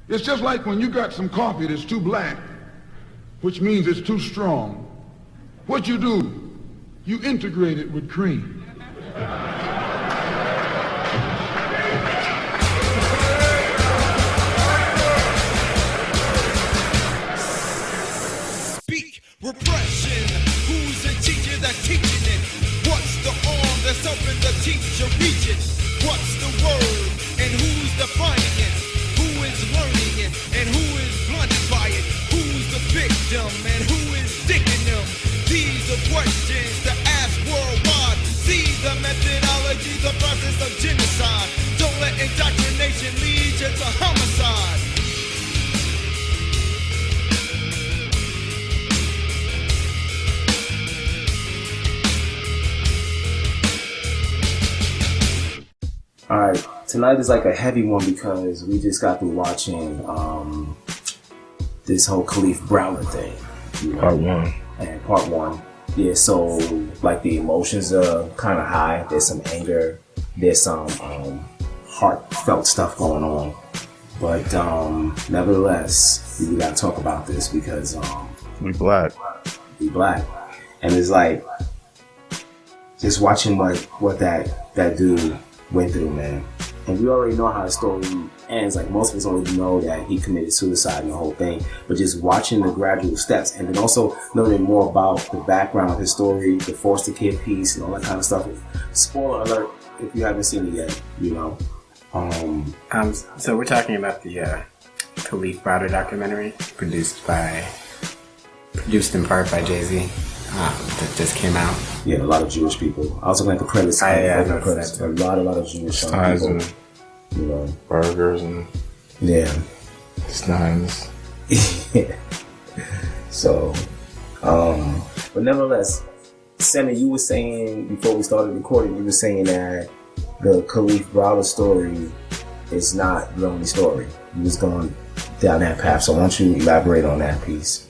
It's just like when you got some coffee that's too black, which means it's too strong. What you do, you integrate it with cream. Speak repression. Who's the teacher that's teaching it? What's the arm that's helping the teacher reach it? What's the word and who's defining it? Who is learning it and who is blinded by it? Who's the victim and who is dicking them? These are questions to ask worldwide. See the methodology, the process of genocide. Don't let indoctrination lead you to homicide. Alright, tonight is like a heavy one because we just got through watching this whole Kalief Browder thing. You know? Part one. And part one. Yeah, so like the emotions are kind of high. There's some anger. There's some heartfelt stuff going on. But nevertheless, we gotta talk about this because we black. We black. And it's like just watching what that dude went through, man. And we already know how the story ends. Like most of us already know that he committed suicide and the whole thing. But just watching the gradual steps and then also learning more about the background of his story, the foster kid piece and all that kind of stuff. Spoiler alert if you haven't seen it yet, you know. So we're talking about the Kalief Browder documentary produced in part by Jay-Z. That just came out. Yeah, a lot of Jewish people. I was looking at the credits. I credits. A lot of Jewish Steins people. And you know, burgers and Steins. So, but nevertheless, Senna, you were saying before we started recording, you were saying that the Kalief Browder story is not the only story. You was going down that path. So why don't you elaborate on that piece?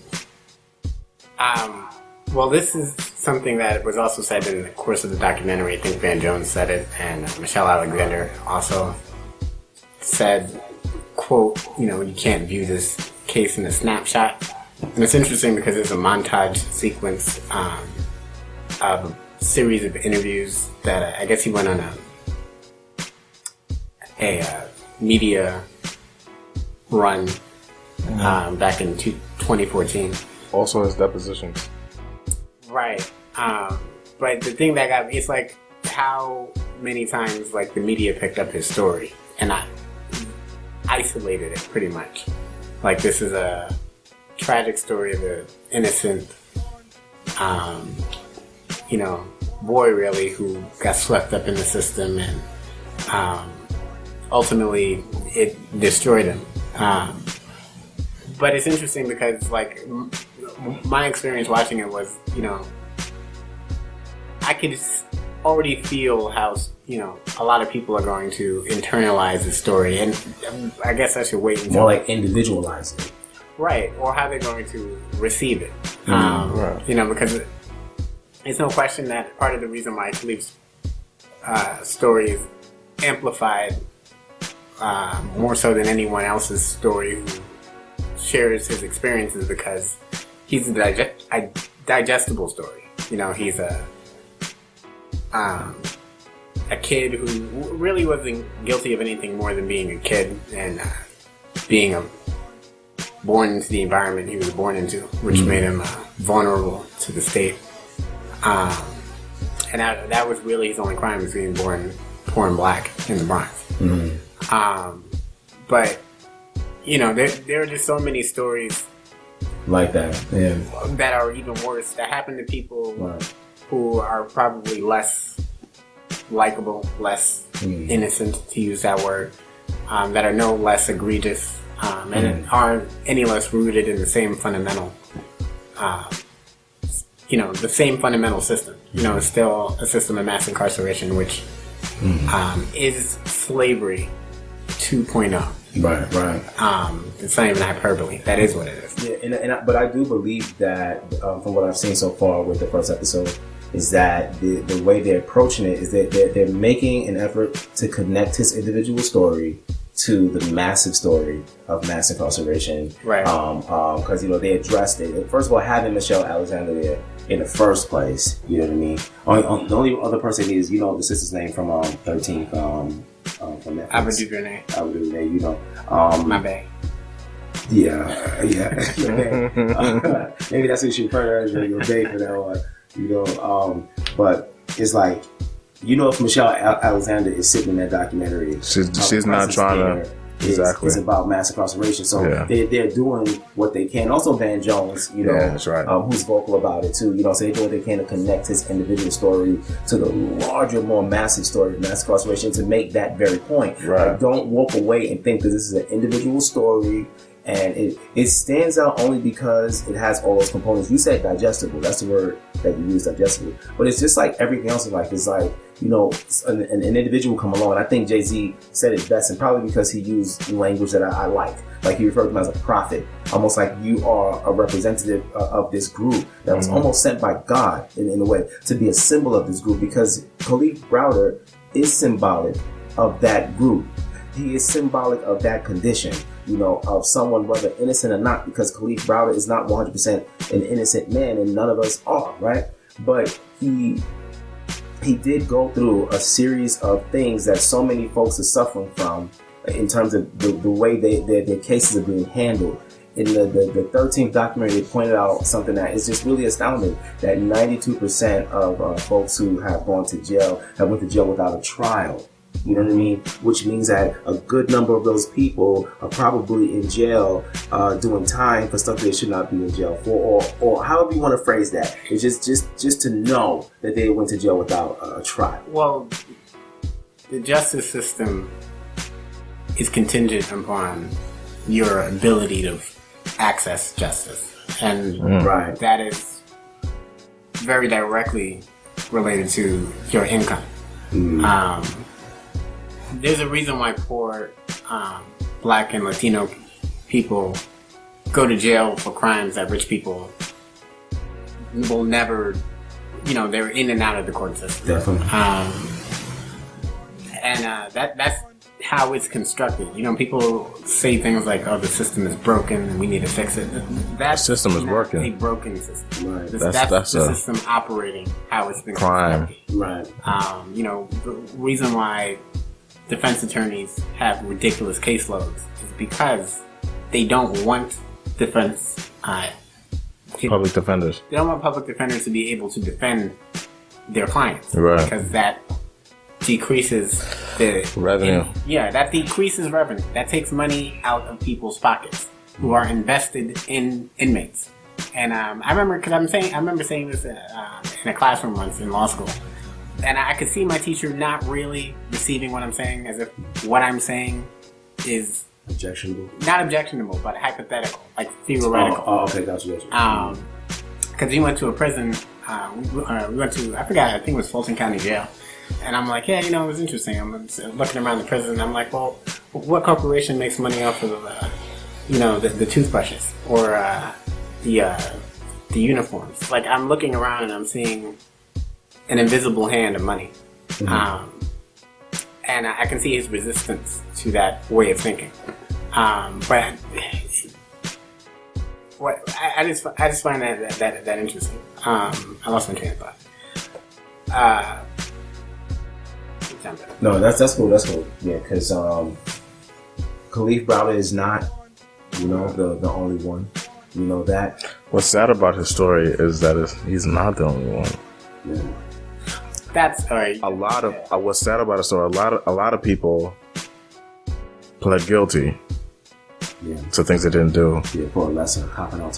Well, this is something that was also said in the course of the documentary. I think Van Jones said it, and Michelle Alexander also said, quote, you can't view this case in a snapshot. And it's interesting because it's a montage sequence of a series of interviews that I guess he went on a media run back in 2014. Also his depositions. Right. But the thing that got me, it's like how many times like the media picked up his story and I isolated it pretty much. Like this is a tragic story of an innocent, boy really who got swept up in the system and ultimately it destroyed him. But it's interesting because like my experience watching it was, I could already feel how, a lot of people are going to internalize the story. And I guess I should wait until... More like individualize it. Right. Or how they're going to receive it. Right. Because it's no question that part of the reason why Kalief's story is amplified more so than anyone else's story who shares his experiences because he's a digestible story. He's a kid who really wasn't guilty of anything more than being a kid and being born into the environment he was born into, which made him vulnerable to the state. And that was really his only crime, was being born poor and black in the Bronx. But there are just so many stories like that, that are even worse, that happen to people who are probably less likable, less innocent, to use that word, that are no less egregious, and aren't any less rooted in the same fundamental, the same fundamental system. It's still a system of mass incarceration, which is slavery 2.0. Right. It's not even hyperbole. That is what it is. Yeah, but I do believe that from what I've seen so far with the first episode, is that the way they're approaching it is that they're making an effort to connect his individual story to the massive story of mass incarceration. Right. Because, you know, they addressed it. First of all, having Michelle Alexander there in the first place, you know what I mean? The only other person is, you know, the sister's name from 13th, from Netflix. Ava DuVernay. Ava DuVernay, you know. My bad. Yeah. Maybe that's what you refer to as your day for that one, you know. But it's like, you know, if Michelle Alexander is sitting in that documentary, she's not trying to. Exactly. It's about mass incarceration. So they're doing what they can. Also, Van Jones, you know, that's right. Who's vocal about it too. You know, so they do what they can to connect his individual story to the larger, more massive story of mass incarceration to make that very point. Right. Like, don't walk away and think that this is an individual story. And it stands out only because it has all those components. You said digestible. That's the word that you use, digestible. But it's just like everything else in life. It's like, you know, an individual come along. And I think Jay-Z said it best, and probably because he used language that I like. Like, he referred to him as a prophet. Almost like you are a representative of this group that was almost sent by God in a way to be a symbol of this group, because Kalief Browder is symbolic of that group. He is symbolic of that condition, you know, of someone, whether innocent or not, because Kalief Browder is not 100% an innocent man, and none of us are, right? But he did go through a series of things that so many folks are suffering from in terms of the way their cases are being handled. In the 13th documentary, they pointed out something that is just really astounding, that 92% of folks who have gone to jail have went to jail without a trial. You know what I mean? Which means that a good number of those people are probably in jail doing time for stuff they should not be in jail for, or however you want to phrase that. It's just to know that they went to jail without a trial. Well, the justice system is contingent upon your ability to access justice, and that is very directly related to your income. There's a reason why poor Black and Latino people go to jail for crimes that rich people will never, you know, they're in and out of the court system. Definitely. That's how it's constructed. You know, people say things like, "Oh, the system is broken and we need to fix it." That system is working. A broken system. Right. That's the system operating how it's been crime. constructed. Right. You know, the reason why defense attorneys have ridiculous caseloads is because they don't want public defenders. They don't want public defenders to be able to defend their clients, right? Because that decreases the revenue. That decreases revenue. That takes money out of people's pockets who are invested in inmates. And I remember saying this in a classroom once in law school. And I could see my teacher not really receiving what I'm saying, as if what I'm saying is objectionable. Not objectionable, but hypothetical, like theoretical. Oh, okay, gotcha. Because we went to a prison. We went to, I think it was Fulton County Jail. And I'm like, yeah, you know, it was interesting. I'm looking around the prison. And I'm like, well, what corporation makes money off of, the toothbrushes or the uniforms? Like, I'm looking around and I'm seeing an invisible hand of money. And I can see his resistance to that way of thinking. But I just find that interesting. I lost my train of thought. No, that's cool. That's cool. Yeah, because Kalief Browder is not, you know, the only one. You know that. What's sad about his story is that he's not the only one. Yeah. That's all right. What's sad about his story? A lot of people pled guilty to things they didn't do. Yeah, for a lesson, copping out.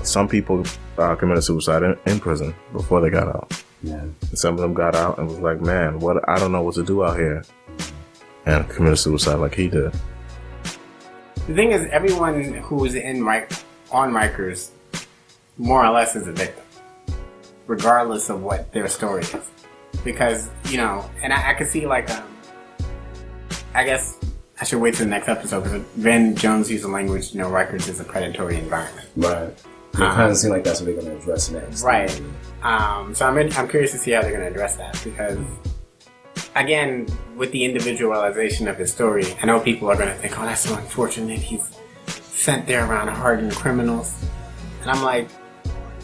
Some people committed suicide in prison before they got out. Yeah. Some of them got out and was like, man, I don't know what to do out here, and committed suicide like he did. The thing is, everyone who is on Rikers more or less is a victim, regardless of what their story is. Because, you know, and I could see, like, I guess I should wait till the next episode, because Van Jones used the language, you know, Rikers is a predatory environment. Right. It kind of seems like that's what they're going to address next. Right. So I'm curious to see how they're going to address that, because again, with the individualization of his story, I know people are going to think, oh, that's so unfortunate. He's sent there around hardened criminals. And I'm like,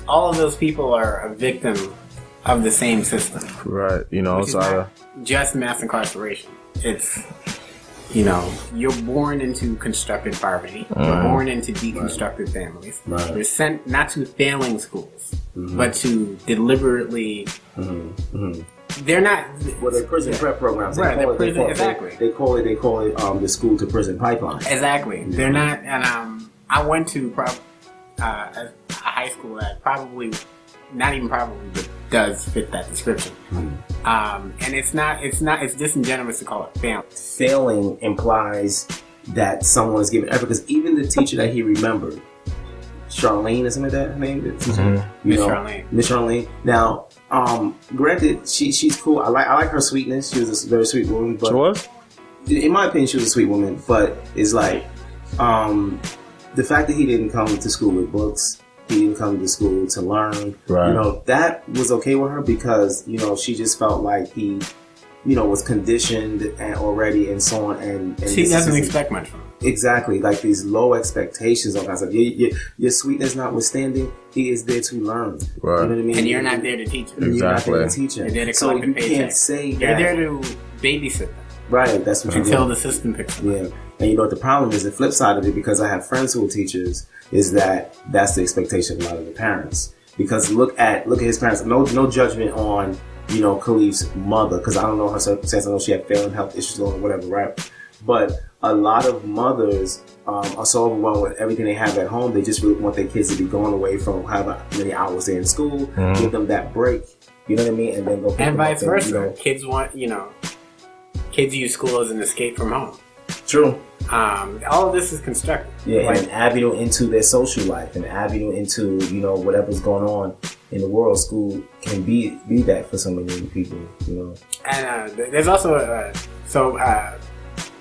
all of those people are a victim of the same system. Right. You know, It's not just mass incarceration. It's, you know, you're born into constructed poverty. You're born into deconstructed families. Right. You're sent not to failing schools, but to deliberately... They're not... Well, they're prison prep programs. Right, they're prison, exactly. They call it the school to prison pipeline. Exactly. They're not... And I went to a high school that probably... Not even probably, but does fit that description. And it's disingenuous to call it failing. Failing implies that someone is given effort, because even the teacher that he remembered, Charlene, isn't it that her name? Miss Charlene. Miss Charlene. Now, granted, she's cool. I like her sweetness. She was a very sweet woman. But She was? in my opinion, she was a sweet woman. But it's like the fact that he didn't come to school with books. He didn't come to school to learn. Right. You know, that was okay with her because, you know, she just felt like he, you know, was conditioned and already and so on. And She doesn't expect much from him. Exactly. Like these low expectations on guys. Like your sweetness notwithstanding, he is there to learn. Right. You know what I mean? And you're not there to teach him. You're not there to Exactly. teach him. You're there to so collect you a paycheck. can't say You're that. there to babysit them Right. That's what you do. until the system picks them up. Yeah. And you know what the problem is? The flip side of it, because I have friends who are teachers, is that that's the expectation of a lot of the parents. Because look at his parents. No judgment on, you know, Kalief's mother, because I don't know her circumstances. I know she had failing health issues or whatever, right? But a lot of mothers are so overwhelmed with everything they have at home. They just really want their kids to be going away from however many hours they're in school. Give them that break. You know what I mean? And then go pick And them up vice versa. You know. Kids use school as an escape from home. True. All of this is constructed. Yeah, Like, and an avenue into their social life, an avenue into, you know, whatever's going on in the world. School can be that for so many people, you know. and there's also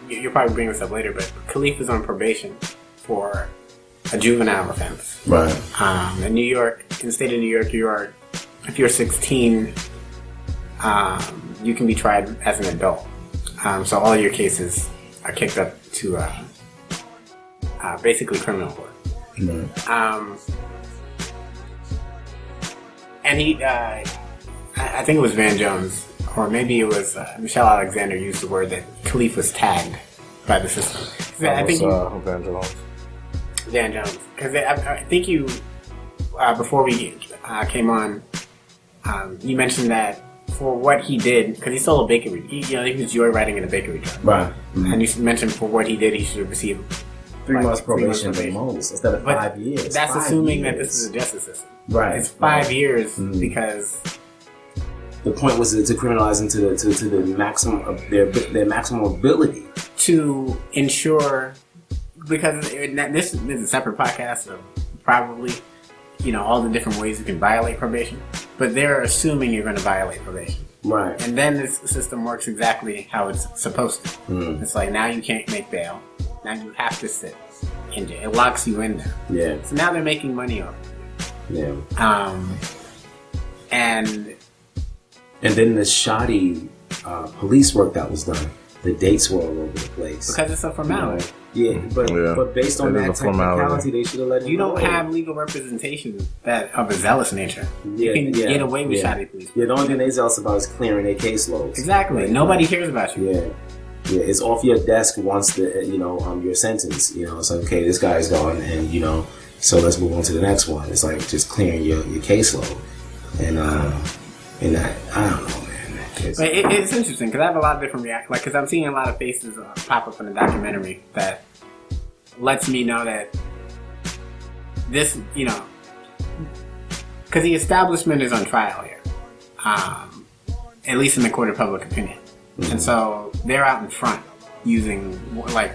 you'll probably bring this up later, but Kalief is on probation for a juvenile offense. Right. In New York, in the state of New York, if you're 16, you can be tried as an adult. So all your cases are kicked up to basically criminal court. And he, I think it was Van Jones, or maybe it was Michelle Alexander used the word that Kalief was tagged by the system. I think Van Jones. Van Jones, because I think you before we came on, you mentioned that for what he did, because he stole a bakery. He was joyriding in a bakery truck. Right. And you mentioned for what he did, he should have received 3 months probation at the most, instead of But 5 years. That's 5 assuming that years. this is a justice system. Right. It's 5 years because The point was to criminalize them to the maximum of their maximum ability. to ensure, because this is a separate podcast of probably, all the different ways you can violate probation, but they're assuming you're going to violate probation. Right. And then this system works exactly how it's supposed to. It's like, now you can't make bail. Now you have to sit in jail. It locks you in there. Yeah. So now they're making money off it. Yeah. And then the shoddy police work that was done. The dates were all over the place. because it's a formality. But based on It is that a formality. technicality, they should have let it You don't go. have legal representation that of a zealous nature. Yeah, You can yeah, get away with yeah. shoddy police. Yeah, the only thing they're zealous about is clearing their caseloads. Exactly. Right. Nobody cares about you. Yeah. Yeah, it's off your desk once your sentence. It's like, okay, this guy's gone, and so let's move on to the next one. It's like just clearing your caseload, and that, I don't know, man. But it's interesting because I have a lot of different reactions. Because I'm seeing a lot of faces pop up in the documentary that lets me know that this, because the establishment is on trial here, at least in the court of public opinion. Mm-hmm. And so they're out in front using,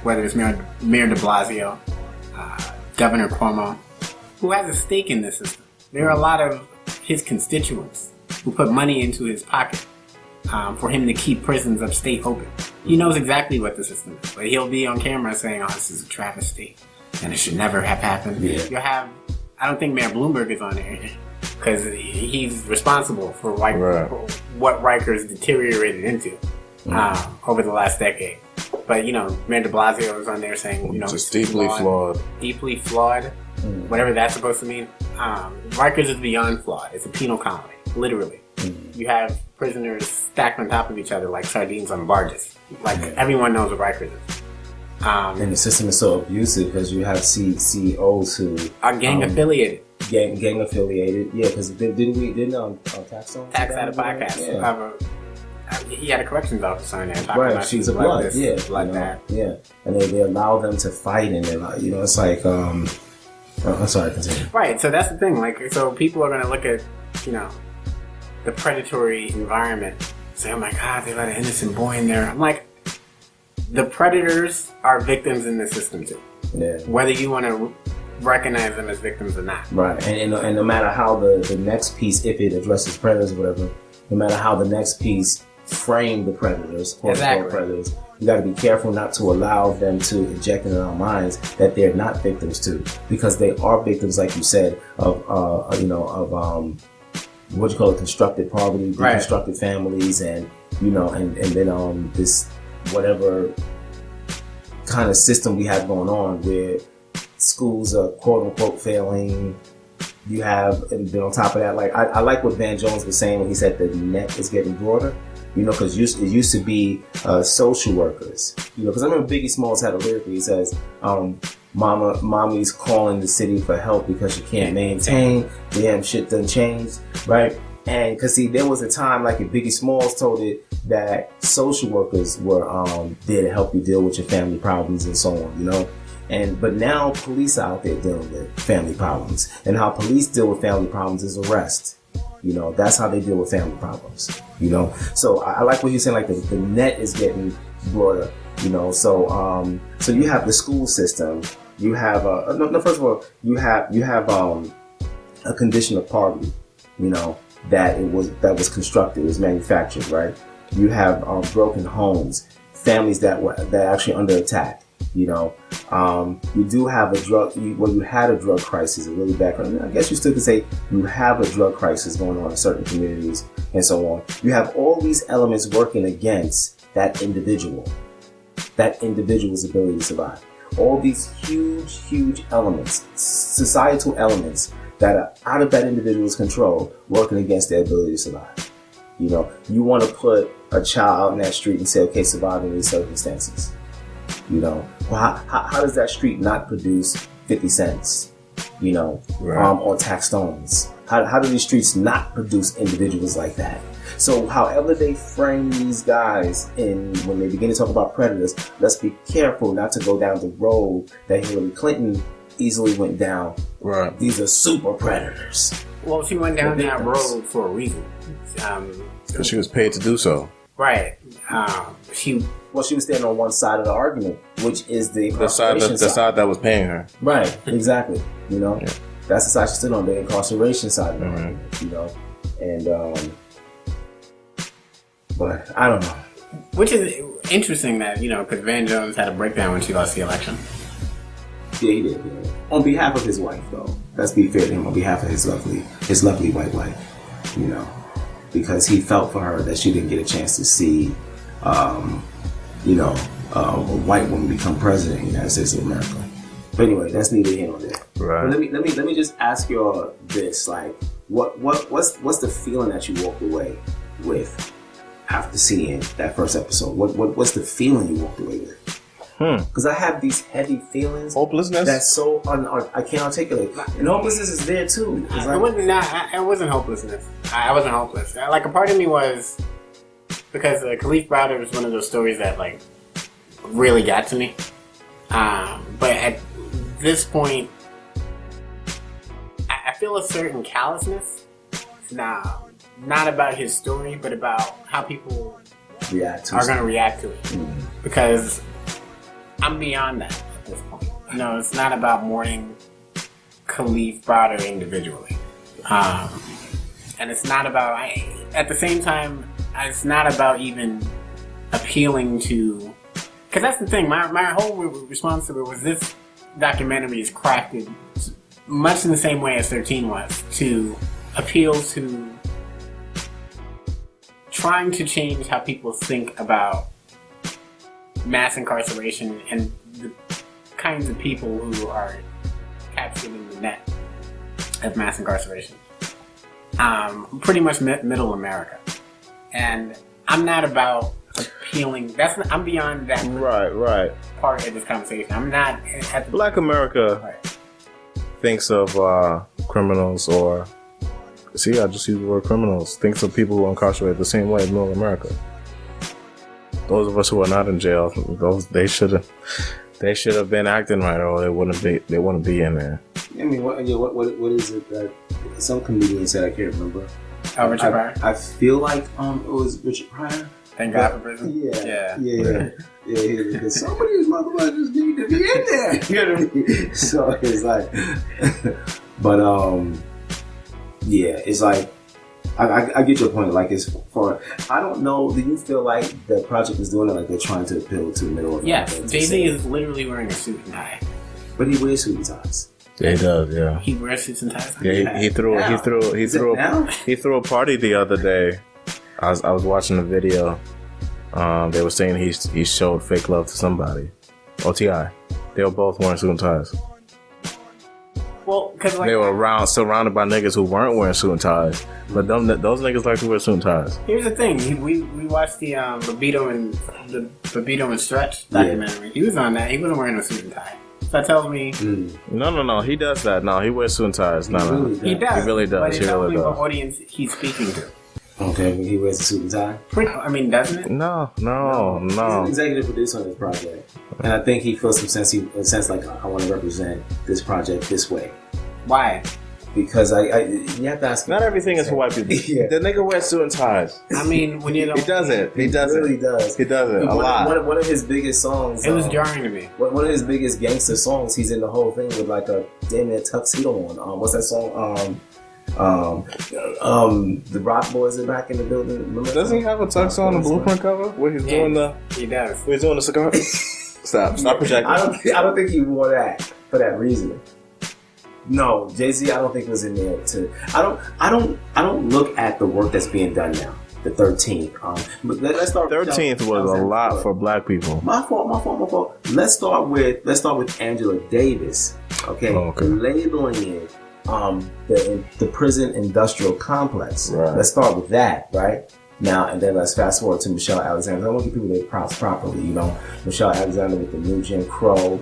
whether it's Mayor de Blasio, Governor Cuomo, who has a stake in this system. There are a lot of his constituents who put money into his pocket for him to keep prisons upstate open. He knows exactly what the system is, but he'll be on camera saying, "Oh, this is a travesty, and it should never have happened." Yeah. You'll have, I don't think Mayor Bloomberg is on there because he's responsible for, Right. for what Riker's deteriorated into. over the last decade. But, Mayor de Blasio was on there saying, just deeply flawed. Deeply flawed, whatever that's supposed to mean. Rikers is beyond flawed. It's a penal colony, literally. You have prisoners stacked on top of each other like sardines on barges. Like, everyone knows what Rikers is. And the system is so abusive because you have CEOs who are gang affiliated. Gang affiliated, yeah. Because didn't Tax had a podcast. Yeah. He had a corrections officer on there talking about she's a blood, this, yeah, like that, yeah. And they allow them to fight, and it's like, I'm sorry, continue. Right. So that's the thing. Like, so people are going to look at, the predatory environment, say, "Oh my God, they let an innocent boy in there." I'm like, the predators are victims in the system too. Yeah. Whether you want to recognize them as victims or not. Right. And no matter how the next piece, if it addresses predators or whatever, no matter how the next piece frame the predators, quote-unquote predators, you got to be careful not to allow them to inject into our minds that they're not victims too, because they are victims, like you said, of what you call it, constructed poverty, deconstructed families, and then this whatever kind of system we have going on where schools are quote unquote failing. You have, and then on top of that, like I like what Van Jones was saying when he said the net is getting broader. Because it used to be social workers. Because I remember Biggie Smalls had a lyric where he says, "Mommy's calling the city for help because she can't maintain. Damn, shit done changed, right?" And because there was a time, like if Biggie Smalls told it, that social workers were there to help you deal with your family problems and so on, but now police are out there dealing with family problems, and how police deal with family problems is arrest. That's how they deal with family problems. So I like what you're saying. Like the net is getting broader. So you have the school system. You have first of all, you have a condition of poverty. That was constructed, was manufactured, right? You have broken homes, families that actually under attack. You do have you had a drug crisis, a really bad crisis. I guess you still could say you have a drug crisis going on in certain communities and so on. You have all these elements working against that individual's ability to survive. All these huge elements, societal elements that are out of that individual's control, working against their ability to survive. You want to put a child out in that street and say, okay, survive in these circumstances. How does that street not produce 50 cents, or tax stones? How do these streets not produce individuals like that? So however they frame these guys when they begin to talk about predators, let's be careful not to go down the road that Hillary Clinton easily went down. Right. These are super predators. Well, she went down that road for a reason. Because she was paid to do so. Right. She was standing on one side of the argument, which is the side that was paying her. Right, exactly. That's the side she stood on, the incarceration side of the argument. And but I don't know. Which is interesting that because Van Jones had a breakdown when she lost the election. Yeah, he did. Yeah. On behalf of his wife, though. Let's be fair to him. On behalf of his lovely white wife, because he felt for her that she didn't get a chance to see, a white woman become president of the United States of America. But anyway, that's neither here nor there. Right. But let me just ask y'all this: like, what's the feeling that you walked away with after seeing that first episode? What's the feeling you walked away with? Because I have these heavy feelings. Hopelessness? That's so I can't articulate. And hopelessness is there too. It wasn't hopelessness. I wasn't hopeless. Like, a part of me was, because Kalief Browder was one of those stories that like really got to me. But at this point, I feel a certain callousness. Now, not about his story, but about how people are going to react to it. Because I'm beyond that at this point. It's not about mourning Kalief Browder individually. And it's not about, at the same time, it's not about even appealing to, because that's the thing, my whole response to it was this documentary is crafted much in the same way as 13 was, to appeal to trying to change how people think about mass incarceration and the kinds of people who are captured in the net of mass incarceration. Pretty much middle America. And I'm not about appealing. I'm beyond that Right. part of this conversation. I'm not at the Black America right. thinks of criminals, or see, I just use the word criminals. Thinks of people who are incarcerated the same way as middle America. Those of us who are not in jail, they should have been acting right, or they wouldn't be in there. I mean, what is it that some comedian said? I can't remember. Oh, Richard Pryor? I feel like it was Richard Pryor. Thank God for prison. Yeah. Because some of these motherfuckers need to be in there. You know what I mean? So it's like, but it's like I get your point. Like, it's for, I don't know. Do you feel like the project is doing it like they're trying to appeal to middle America? Yes, Jay-Z is literally wearing a suit and tie. But he wears suit and ties. Yeah, he does. Yeah, he wears suits and ties. Yeah, he threw a party the other day. I was watching a video. They were saying he showed fake love to somebody. OTI. They were both wearing suit and ties. Well, because like, they were surrounded by niggas who weren't wearing suit and ties, but those niggas like to wear suit and ties. Here's the thing: we watched the Babito and Stretch documentary. Yeah. He was on that. He wasn't wearing a suit and tie. So that tells me. No. He does that. No, he wears suit and ties. No. He does. He really does. But it tells me what audience he's speaking to. Okay, when he wears a suit and tie. I mean, doesn't it? No. He's an executive producer on this project, and I think he feels some sense like, I want to represent this project this way. Why? Because you have to ask. Not everything is for white people. Yeah. The nigga wears suit and ties. I mean, when you know, he doesn't. He really does. He doesn't a lot. One of his biggest songs. It was jarring to me. One of his biggest gangster songs. He's in the whole thing with like a damn near tuxedo on. What's that song? The Rock Boys are back in the building. Remember? Doesn't he have a tux on the Blueprint cover where he's doing the? He does. Where he's doing the cigar. Stop projecting. I don't think he wore that for that reason. No, Jay-Z, I don't think was in there to. I don't look at the work that's being done now. The 13th. But let's start. 13th was a lot for black people. My fault. Let's start with Angela Davis. Okay. Labeling it the prison industrial complex. Right. Let's start with that, right? Now, and then let's fast forward to Michelle Alexander. I want to give people their props properly, you know. Michelle Alexander with the new Jim Crow.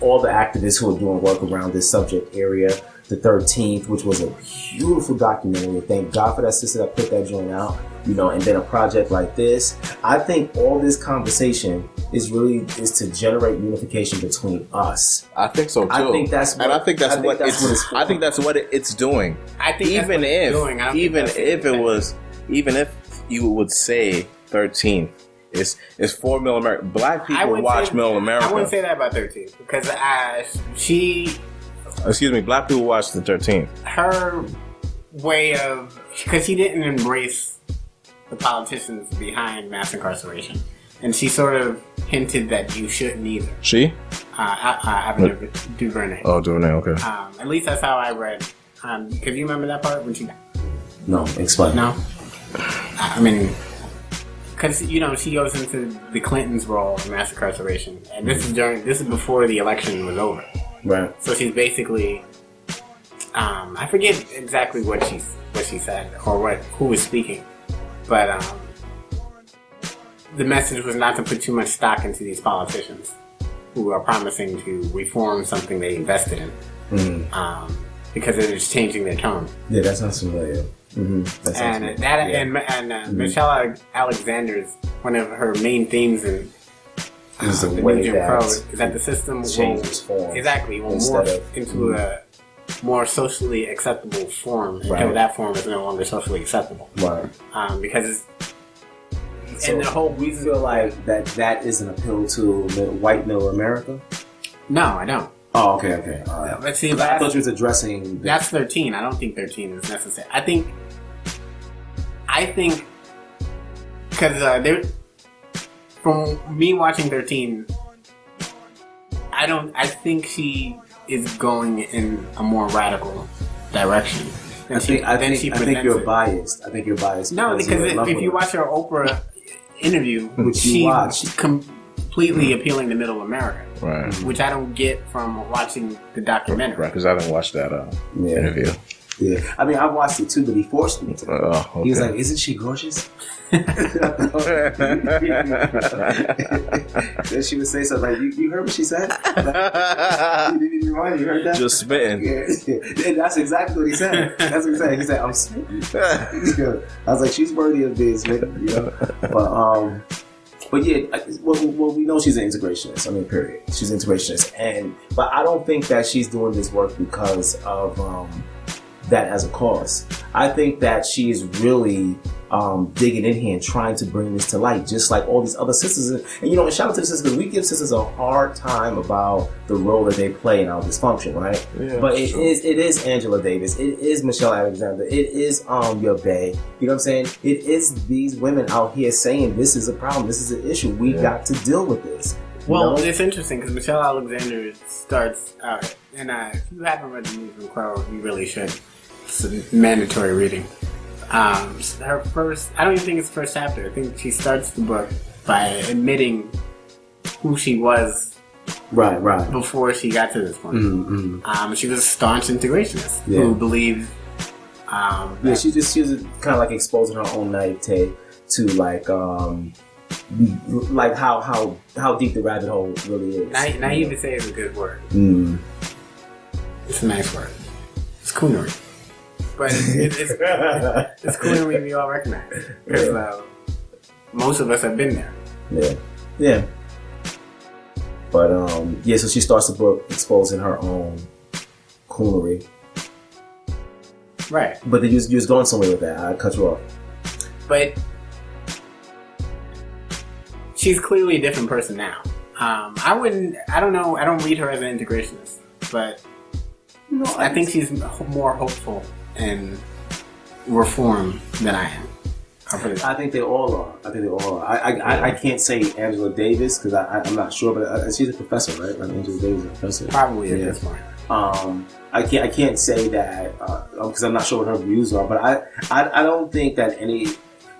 All the activists who are doing work around this subject area. The 13th, which was a beautiful documentary. Thank God for that sister that put that joint out. You know, and then a project like this. I think all this conversation is to generate unification between us. I think so too. I think that's what it's doing. I think even if you would say 13th, it's for Middle America. Black people watch Middle America. I wouldn't say that about 13th because black people watch the 13th. Her way of, because she didn't embrace the politicians behind mass incarceration, and she sort of hinted that you shouldn't either. She? Ava DuVernay. Oh, DuVernay, okay. At least that's how I read. Because you remember that part when she? No, explain. No. I mean, because you know she goes into the Clintons' role in mass incarceration, and this is before the election was over. Right. So she's basically, I forget exactly what she said or who was speaking, but the message was not to put too much stock into these politicians who are promising to reform something they invested in, because it is changing their tone. Yeah, that sounds familiar. Michelle Alexander's one of her main themes in the way Jim Crow is that the system will morph into a more socially acceptable form until that form is no longer socially acceptable. Right. Because and the whole we feel like that is an appeal to white middle America. No, I don't. Oh, okay. All right. Let's see. I thought you was addressing. That's 13. I don't think 13 is necessary. I think because from me watching 13, I think she is going in a more radical direction. Then I she think you're presents it. biased. I think you're biased. No, because you're in love if with you her. watch her Oprah interview, Which you watched. she's completely appealing to middle America, Right. which I don't get from watching the documentary. Right, because I didn't watch that interview. Yeah, I mean, I watched it too, but he forced me to. Oh, okay. He was like, "Isn't she gorgeous?" Then she would say something like, "You heard what she said?" You heard that? Just spitting. Yeah, that's exactly what he said. That's what he said. He said, "I'm smitten." I was like, "She's worthy of being smitten," you know. But yeah, well, we know she's an integrationist. I mean, period. She's an integrationist, but I don't think that she's doing this work because of that as a cause. I think that she's really digging in here and trying to bring this to light, just like all these other sisters. And you know, and shout out to the sisters, because we give sisters a hard time about the role that they play in our dysfunction, right? Yeah, but it is Angela Davis, it is Michelle Alexander, it is your bae. You know what I'm saying? It is these women out here saying this is a problem, this is an issue. We got to deal with this. Well, it's interesting because Michelle Alexander starts out, and if you haven't read the news from Crow, you really should. It's a mandatory reading. Her first, I don't even think it's the first chapter. I think she starts the book by admitting who she was right before she got to this point. She was a staunch integrationist who believed she was kind of like exposing her own naivete to like how deep the rabbit hole really is. Naive to say is a good word. It's a nice word. It's coonery. But it's coonery we all recognize. Because most of us have been there. Yeah. But so she starts the book exposing her own coonery. Right. But then you was going somewhere with that. I cut you off. But she's clearly a different person now. I don't know, I don't read her as an integrationist, but I think she's more hopeful and reform than I am. I think they all are. I can't say Angela Davis because I'm not sure, but she's a professor, right? Like Angela Davis is a professor. Probably at this point. I can't say that because I'm not sure what her views are, but I don't think that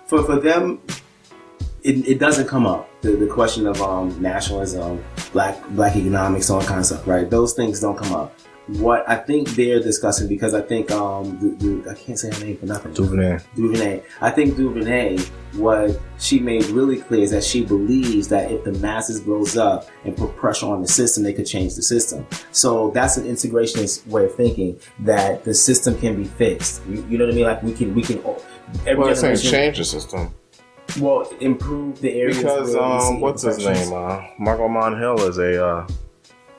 for them it doesn't come up the question of nationalism, black economics, all that kind of stuff, right? Those things don't come up. What I think they're discussing, because I think I can't say her name for nothing. Duvernay. I think Duvernay, what she made really clear is that she believes that if the masses rose up and put pressure on the system, they could change the system. So that's an integrationist way of thinking, that the system can be fixed. You know what I mean? Like we can. Well, it's saying change the system. Well, improve the areas. Because what's his name? Marco Monhill is a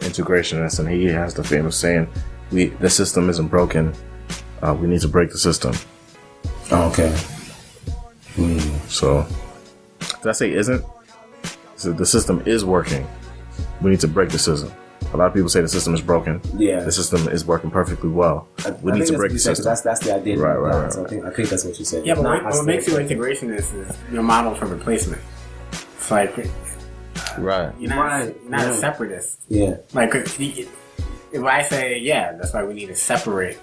integrationist, and he has the famous saying, the system isn't broken, we need to break the system. Okay. So did I say isn't? So the system is working, we need to break the system. A lot of people say the system is broken. Yeah, the system is working perfectly well. We need to break the system. That's the idea. Right. So I think that's what you said. Yeah, but what makes you integrationist is your model for replacement. It's like you're not a separatist. Yeah. Like if I say that's why we need to separate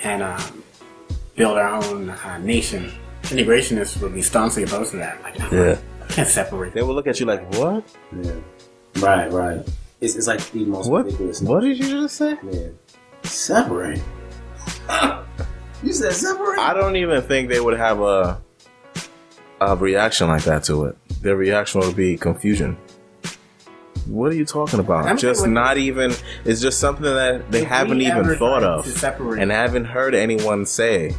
and build our own nation, integrationists would be staunchly opposed to that. Like, I can't separate. They will look at you like, what? Yeah. Right. It's like the most ridiculous. What did you just say? Yeah. Separate. You said separate? I don't even think they would have a reaction like that to it. Their reaction would be confusion. What are you talking about? It's just something that they haven't even thought of and haven't heard anyone say.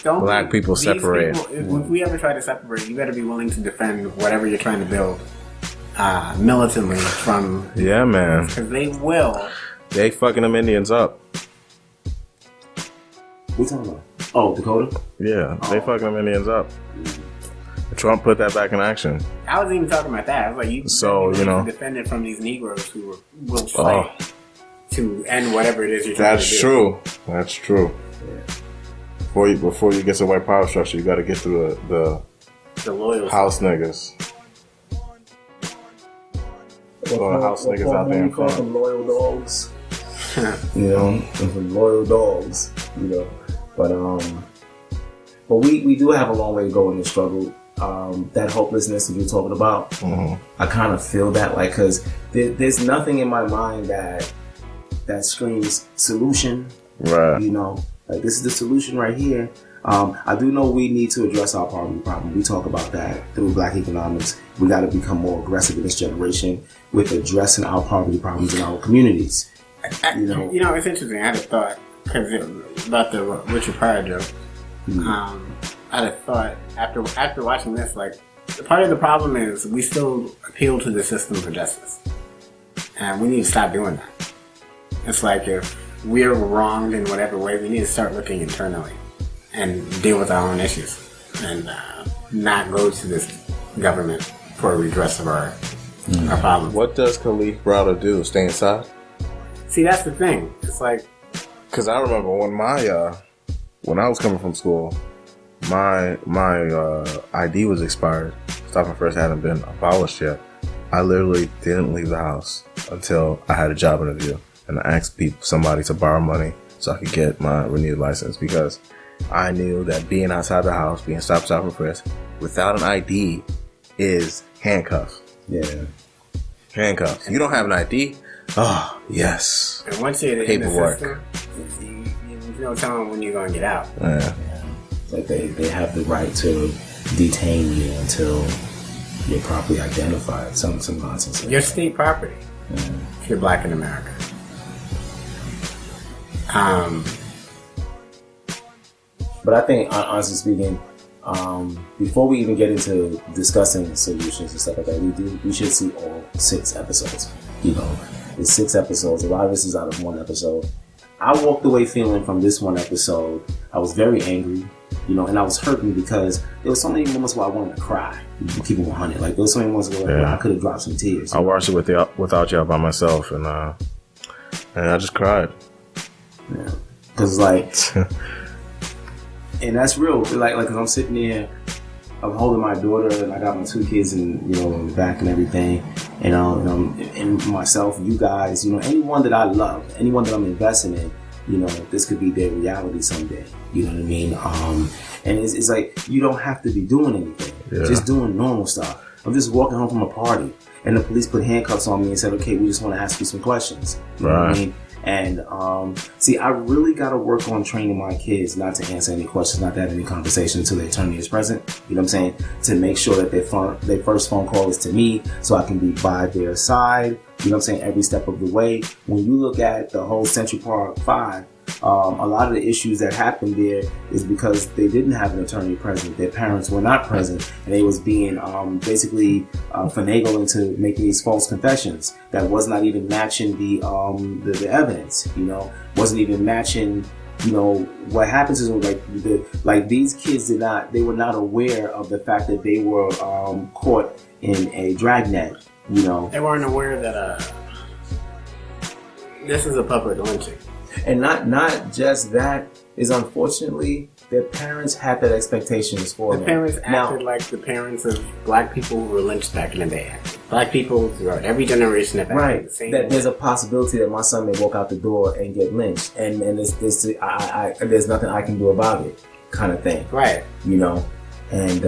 Black people separate. If we ever try to separate, you better be willing to defend whatever you're trying to build militantly from. Yeah, man. Because they will. They fucking them Indians up. What you talking about? Oh, Dakota? Yeah, they fucking them Indians up. Trump put that back in action. I wasn't even talking about that. I was like, defend it from these Negroes who will fight to end whatever it is you're trying to do. That's true. Yeah. Before you get to white power structure, you got to get through the loyal house niggas. House niggas out there in front. Some loyal dogs. Some loyal dogs. But we do have a long way to go in this struggle. That hopelessness that you're talking about, I kind of feel that, like, because there's nothing in my mind that screams solution. Right. You know, like, this is the solution right here. I do know we need to address our poverty problem. We talk about that through Black economics. We got to become more aggressive in this generation with addressing our poverty problems in our communities. You know, it's interesting. I had a thought about the Richard Pryor joke. I had a thought after watching this, like, part of the problem is we still appeal to the system for justice, and we need to stop doing that. It's like, if we're wronged in whatever way, we need to start looking internally and deal with our own issues, and not go to this government for a redress of our problems. What does Kalief Browder do? Stay inside? See, that's the thing. It's like, because I remember when I was coming from school, my ID was expired. Stop and frisk hadn't been abolished yet. I literally didn't leave the house until I had a job interview, and I asked somebody to borrow money so I could get my renewed license, because I knew that being outside the house, being stop and frisk without an ID is handcuffs. Yeah. Handcuffs. You don't have an ID? Oh, yes. And once you're in the system, you know, telling when you're going to get out. Yeah. Like, they have the right to detain you until you're properly identified. Some nonsense. You're state property if you're Black in America. But I think, honestly speaking, before we even get into discussing solutions and stuff like that, we should see all 6 episodes. You know, there's 6 episodes. A lot of this is out of 1 episode. I walked away feeling from this 1 episode, I was very angry, you know, and I was hurting because there were so many moments where I wanted to cry. Keep it 100. Like, there were so many moments where I could have dropped some tears. I watched it without y'all by myself, and I just cried. Yeah, because, like, and that's real. Like, cause I'm sitting there, I'm holding my daughter, and I got my 2 kids, and, you know, in the back and everything, and myself, you guys, you know, anyone that I love, anyone that I'm investing in, you know, this could be their reality someday. You know what I mean? And it's like, you don't have to be doing anything. Just doing normal stuff. I'm just walking home from a party, and the police put handcuffs on me and said, okay, we just want to ask you some questions. You know what I mean? And see, I really got to work on training my kids not to answer any questions, not to have any conversation until their attorney is present. You know what I'm saying? To make sure that their first phone call is to me, so I can be by their side. You know what I'm saying? Every step of the way. When you look at the whole Central Park 5, a lot of the issues that happened there is because they didn't have an attorney present. Their parents were not present, and they was being basically finagling to make these false confessions that was not even matching the evidence. You know, wasn't even matching. You know, what happens is, like these kids they were not aware of the fact that they were caught in a dragnet. You know, they weren't aware that this is a public lynching. And not just that, is unfortunately their parents had that expectations for them. The parents acted like the parents of Black people who were lynched back in the day. Black people throughout every generation have acted the same way. There's a possibility that my son may walk out the door and get lynched, and there's nothing I can do about it, kind of thing. Right. You know, and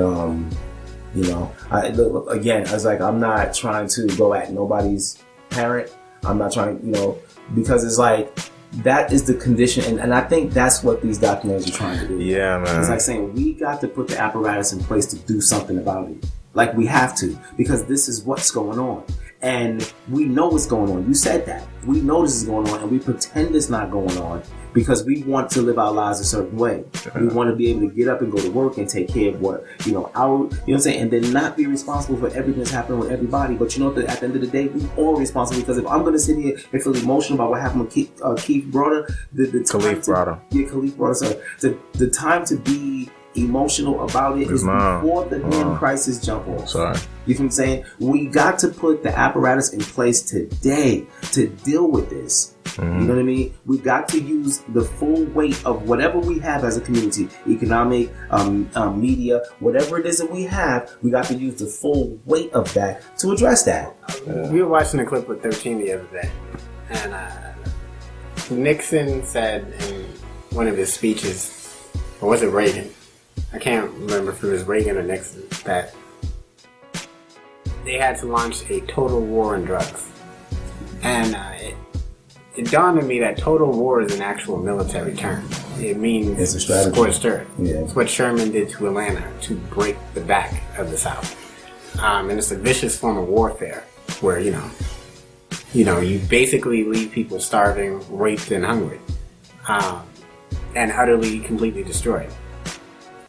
you know, I was like, I'm not trying to go at nobody's parent. I'm not trying, you know, because it's like, that is the condition, and I think that's what these documentaries are trying to do. Yeah, man. It's like saying, we got to put the apparatus in place to do something about it. Like, we have to, because this is what's going on. And we know what's going on. You said that. We know this is going on, and we pretend it's not going on because we want to live our lives a certain way. We want to be able to get up and go to work and take care of what, you know, what I'm saying? And then not be responsible for everything that's happening with everybody. But you know, at the end of the day, we all responsible, because if I'm going to sit here and feel emotional about what happened with Kalief Browder, Kalief Browder, sorry. The time to be emotional about it is before the damn crisis jump off. Sorry. You know what I'm saying? We got to put the apparatus in place today to deal with this. You know what I mean? We got to use the full weight of whatever we have as a community, economic, media, whatever it is that we have. We got to use the full weight of that to address that. We were watching a clip with 13 the other day, and Nixon said in one of his speeches or was it Reagan? I can't remember if it was Reagan or Nixon, that they had to launch a total war on drugs. And it dawned on me that total war is an actual military term. It means it's a strategy. Scorched earth. Yeah. It's what Sherman did to Atlanta to break the back of the South. And it's a vicious form of warfare where, you basically leave people starving, raped, and hungry. And utterly, completely destroyed.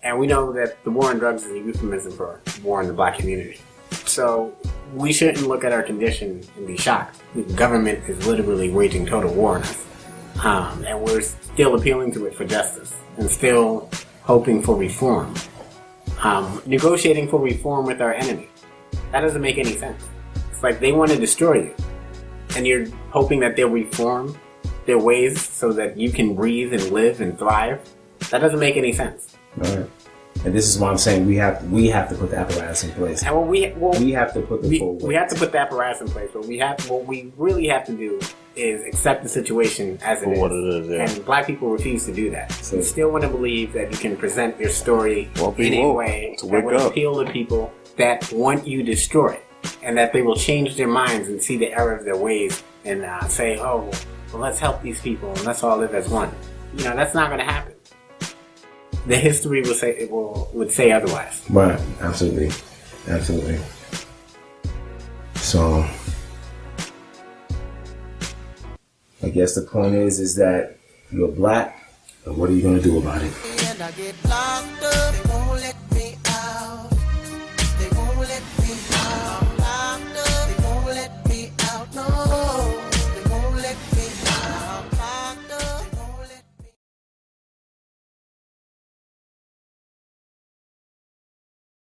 And we know that the war on drugs is a euphemism for war in the black community. So we shouldn't look at our condition and be shocked. The government is literally waging total war on us. And we're still appealing to it for justice and still hoping for reform. Negotiating for reform with our enemy. That doesn't make any sense. It's like they want to destroy you. And you're hoping that they'll reform their ways so that you can breathe and live and thrive. That doesn't make any sense. Right. And this is why I'm saying we have to put the apparatus in place. And we have to put the full weight. We have to put the apparatus in place, but what we really have to do is accept the situation as it is. What it is, yeah. And black people refuse to do that. So, you still want to believe that you can present your story in a way that will appeal to people that want you destroyed, and that they will change their minds and see the error of their ways and say, oh, well, let's help these people and let's all live as one. That's not going to happen. The history would say otherwise. Right, absolutely. So, I guess the point is that you're black, and what are you going to do about it?